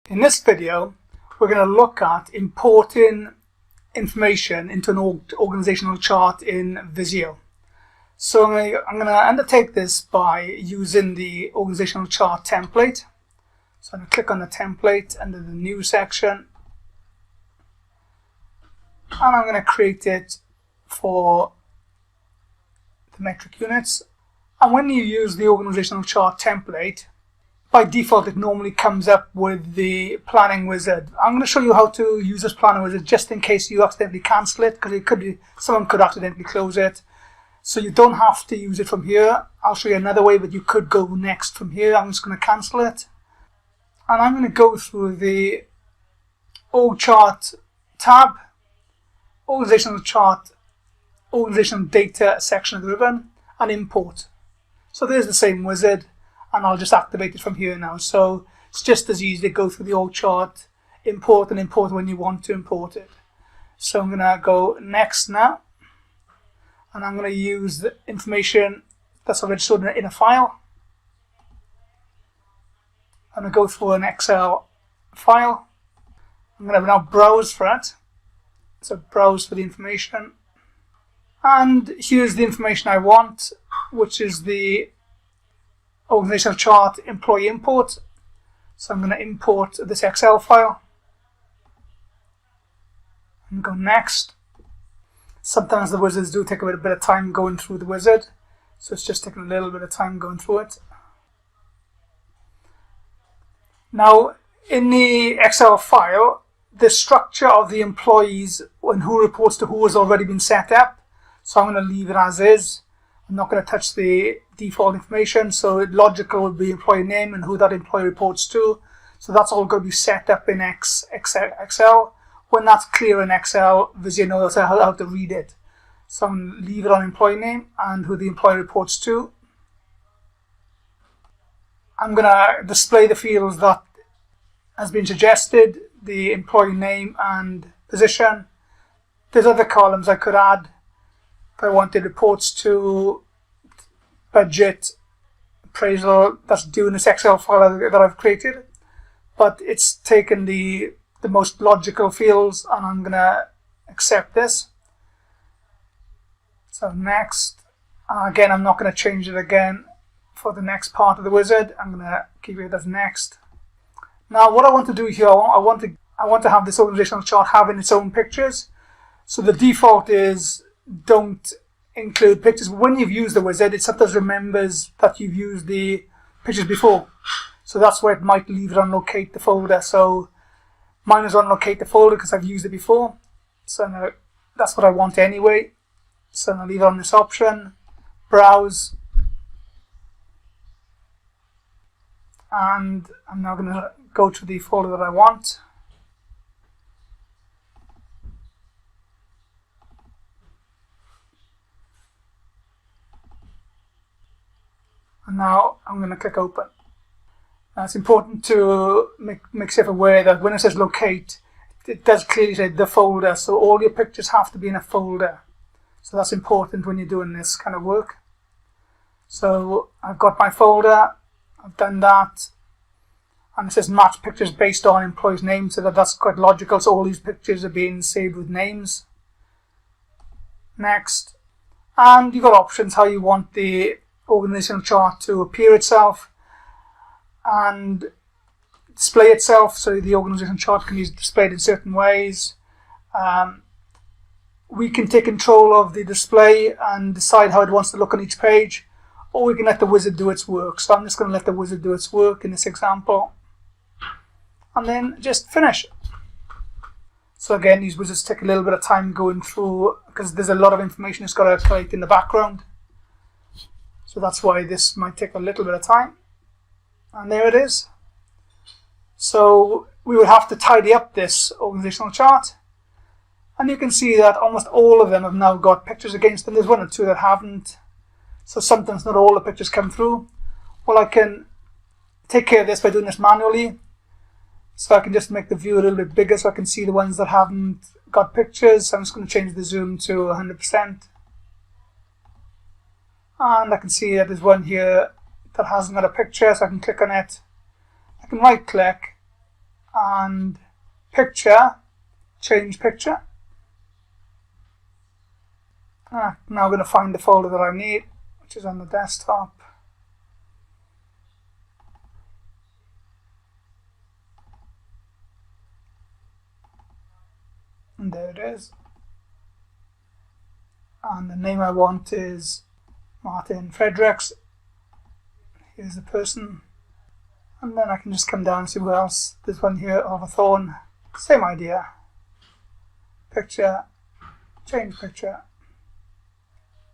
In this video, we're going to look at importing information into an organizational chart in Visio. So I'm going to undertake this by using the organizational chart template. So I'm going to click on the template under the new section, and I'm going to create it for the metric units. And when you use the organizational chart template, by default it normally comes up with the planning wizard. I'm going to show you how to use this planning wizard just in case you accidentally cancel it, because someone could accidentally close it. So you don't have to use it from here. I'll show you another way, but you could go next from here. I'm just going to cancel it. And I'm going to go through the org chart tab, organizational chart, organizational data section of the ribbon, and import. So there's the same wizard, and I'll just activate it from here now. So it's just as easy to go through the org chart, import and import when you want to import it. So I'm going to go next now, and I'm going to use the information that's already stored in a file. I'm going to go through an Excel file. I'm going to now browse for it. So browse for the information. And here's the information I want, which is the organizational chart employee import. So I'm going to import this Excel file and go next. Sometimes the wizards do take a bit of time going through the wizard, so it's just taking a little bit of time going through it. Now in the Excel file, the structure of the employees and who reports to who has already been set up, so I'm going to leave it as is. I'm not going to touch the default information, so logical would be employee name and who that employee reports to. So that's all going to be set up in Excel. When that's clear in Excel, Visio knows how to read it. So I'm going to leave it on employee name and who the employee reports to. I'm going to display the fields that has been suggested, the employee name and position. There's other columns I could add. If I wanted reports to, budget, appraisal, that's due in this Excel file that I've created. But it's taken the most logical fields, and I'm going to accept this. So next, again, I'm not going to change it again for the next part of the wizard. I'm going to keep it as next. Now what I want to do here, I want to have this organizational chart having its own pictures. So the default is don't include pictures. When you've used the wizard, it sometimes remembers that you've used the pictures before. So that's where it might leave it on locate the folder. So mine is on locate the folder because I've used it before. So now that's what I want anyway. So I'll leave it on this option, browse. And I'm now going to go to the folder that I want. And now I'm going to click open. Now it's important to make yourself aware that when it says locate, it does clearly say the folder, so all your pictures have to be in a folder. So that's important when you're doing this kind of work. So I've got my folder, I've done that, and it says match pictures based on employee's name, so that's quite logical. So all these pictures are being saved with names. Next, and you've got options how you want the organizational chart to appear itself and display itself. So the organizational chart can be displayed in certain ways. We can take control of the display and decide how it wants to look on each page, or we can let the wizard do its work. So I'm just going to let the wizard do its work in this example, and then just finish. So again, these wizards take a little bit of time going through because there's a lot of information it's got to collect in the background. So that's why this might take a little bit of time. And there it is. So we would have to tidy up this organizational chart. And you can see that almost all of them have now got pictures against them. There's one or two that haven't. So sometimes not all the pictures come through. Well, I can take care of this by doing this manually. So I can just make the view a little bit bigger so I can see the ones that haven't got pictures. So I'm just going to change the zoom to 100%. And I can see that there's one here that hasn't got a picture, so I can click on it. I can right click and picture, change picture. Now I'm going to find the folder that I need, which is on the desktop. And there it is. And the name I want is Martin Fredericks. Here's the person. And then I can just come down and see who else. This one here, Oliver Thorne. Same idea. Picture, change picture.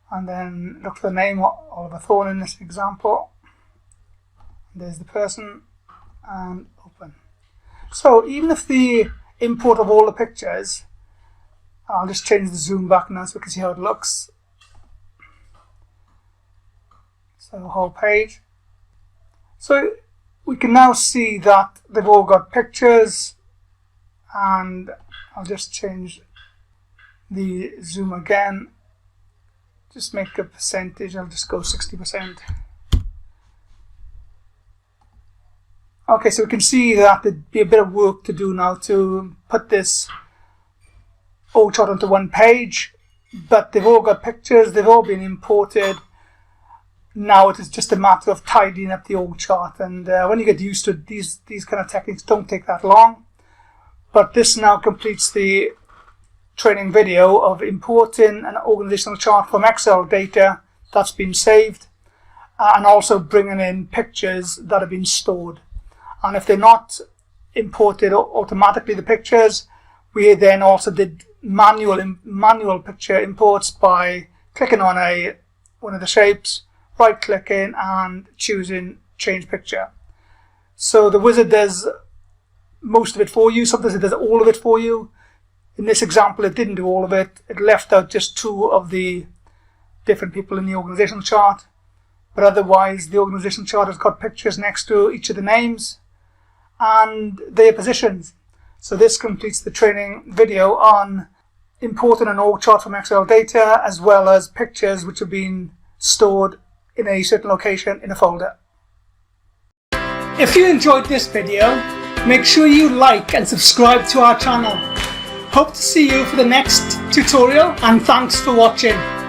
And then look for the name, Oliver Thorne in this example. There's the person, and open. So even if the import of all the pictures, I'll just change the zoom back now so we can see how it looks. So whole page. So we can now see that they've all got pictures, and I'll just change the zoom again. Just make a percentage, I'll just go 60%. Okay, so we can see that there'd be a bit of work to do now to put this org chart onto one page, but they've all got pictures, they've all been imported. Now it is just a matter of tidying up the org chart, and when you get used to it, these kind of techniques don't take that long. But this now completes the training video of importing an organizational chart from Excel data that's been saved, and also bringing in pictures that have been stored. And if they're not imported automatically, the pictures, we then also did manual picture imports by clicking on one of the shapes, right clicking and choosing change picture. So the wizard does most of it for you. Sometimes it does all of it for you. In this example, it didn't do all of it. It left out just 2 of the different people in the organizational chart. But otherwise, the organizational chart has got pictures next to each of the names and their positions. So this completes the training video on importing an org chart from Excel data, as well as pictures which have been stored in a certain location in a folder. If you enjoyed this video, make sure you like and subscribe to our channel. Hope to see you for the next tutorial, and thanks for watching.